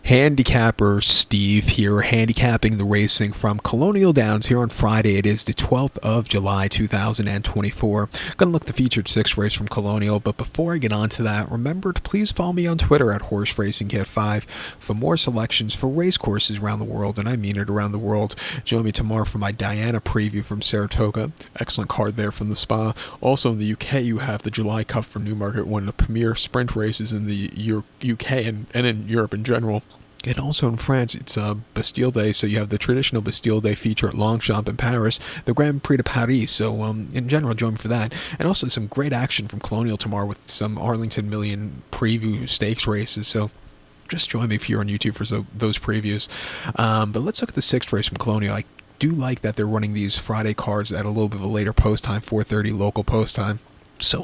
Handicapper Steve here, handicapping the racing from Colonial Downs here on Friday. It is the 12th of July, 2024. Gonna look at the featured 6 race from Colonial, but before I get on to that, remember to please follow me on Twitter at HorseRacingKit5 for more selections for race courses around the world, and I mean it, around the world. Join me tomorrow for my Diana preview from Saratoga. Excellent card there from the Spa. Also in the UK, you have the July Cup from Newmarket, one of the premier sprint races in the UK and in Europe in general. And also in France, it's Bastille Day, so you have the traditional Bastille Day feature at Longchamp in Paris, the Grand Prix de Paris, so in general, join me for that. And also some great action from Colonial tomorrow with some Arlington Million preview stakes races, so just join me if you're on YouTube for those previews. But let's look at the 6th race from Colonial. I do like that they're running these Friday cards at a little bit of a later post time, 4:30 local post time. So,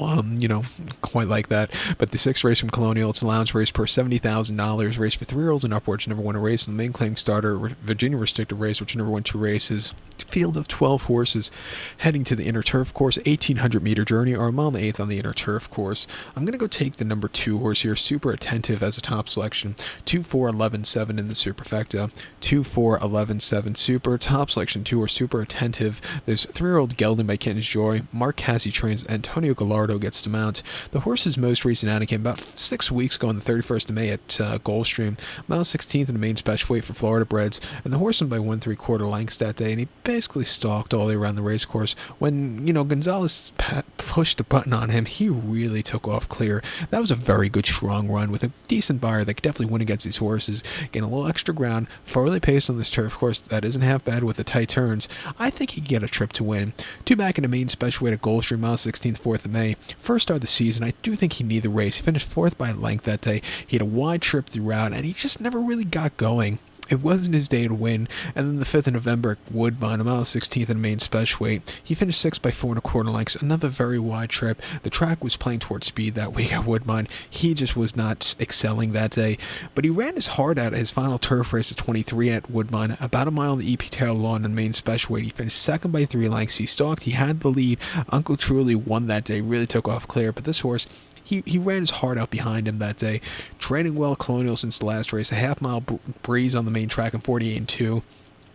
quite like that. But the 6th race from Colonial, it's an allowance race per $70,000, race for 3-year-olds and upwards, never won a race. And the main claim starter, Virginia restricted race, which never won 2 races. Field of 12 horses heading to the inner turf course, 1,800-meter journey, or a mile and 1/8 on the inner turf course. I'm going to go take the number 2 horse here, Super Attentive, as a top selection. 2, 4, 11, 7 in the superfecta. 2, 4, 11, 7 super. Top selection 2 horse Super Attentive. There's 3-year-old Gelding by Kitten's Joy. Mark Cassie trains. Antonio Gallardo gets to mount. The horse's most recent outing came about 6 weeks ago on the 31st of May at Gulfstream. Mile 16th in the main special weight for Florida breds. And the horse won by 1 3/4 lengths that day. And he basically stalked all the way around the race course. When, Gonzalez pushed the button on him, he really took off clear. That was a very good, strong run with a decent buyer that could definitely win against these horses. Getting a little extra ground, forwardly paced on this turf course that isn't half bad with the tight turns. I think he could get a trip to win. 2 back in the main special weight at Gulfstream, mile 16th, 4th of May. First start of the season, I do think he needed the race. He finished 4th by a length that day. He had a wide trip throughout, and he just never really got going. It wasn't his day to win. And then the 5th of November at Woodbine, a mile 16th in the main special weight. He finished 6th by 4 1/4 lengths. Another very wide trip. The track was playing towards speed that week at Woodbine. He just was not excelling that day. But he ran his heart out at his final turf race at 23 at Woodbine. About a mile on the EP tail lawn in the main special weight. He finished 2nd by 3 lengths. He stalked. He had the lead. Uncle Truly won that day. Really took off clear. But this horse, He ran his heart out behind him that day. Training well Colonial since the last race. A half-mile breeze on the main track in 48-2.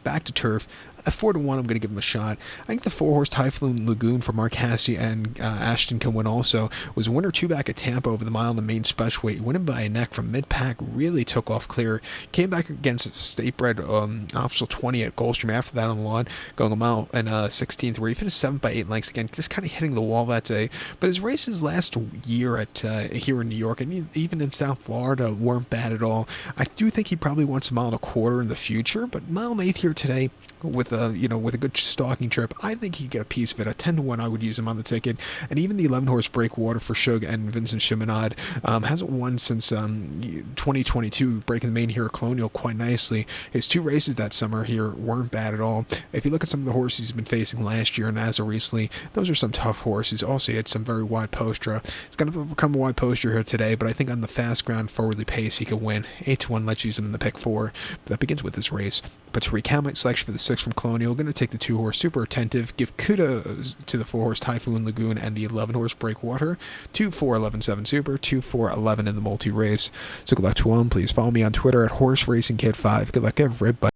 Back to turf. At 4 1, I'm going to give him a shot. I think the 4-horse Typhoon Lagoon for Mark Hassie and Ashton can win also. Was a winner 2 back at Tampa over the mile in the main special weight. Winning by a neck from mid-pack. Really took off clear. Came back against state-bred official 20 at Gulfstream after that on the lawn. Going a mile and 16th where he finished 7th by 8 lengths again. Just kind of hitting the wall that day. But his races last year at here in New York and even in South Florida weren't bad at all. I do think he probably wants a mile and a quarter in the future. But mile and 1/8 here today, with a good stalking trip, I think he'd get a piece of it. At 10 1, I would use him on the ticket. And even the 11-horse Breakwater for Shug and Vincent Chaminade hasn't won since 2022, breaking the main here at Colonial quite nicely. His 2 races that summer here weren't bad at all. If you look at some of the horses he's been facing last year and as of recently, those are some tough horses. Also, he had some very wide posture. He's going to overcome a wide posture here today, but I think on the fast ground, forwardly pace, he could win. 8 1, let's use him in the pick 4. That begins with this race. But to recount my selection for the 6th from Colonial, going to take the 2-horse Super Attentive, give kudos to the 4-horse Typhoon Lagoon and the 11-horse Breakwater. 2, 4, 11, 7 Super, 2, 4, 11 in the multi-race. So good luck to all. Please follow me on Twitter at HorseRacingKid5. Good luck, everybody.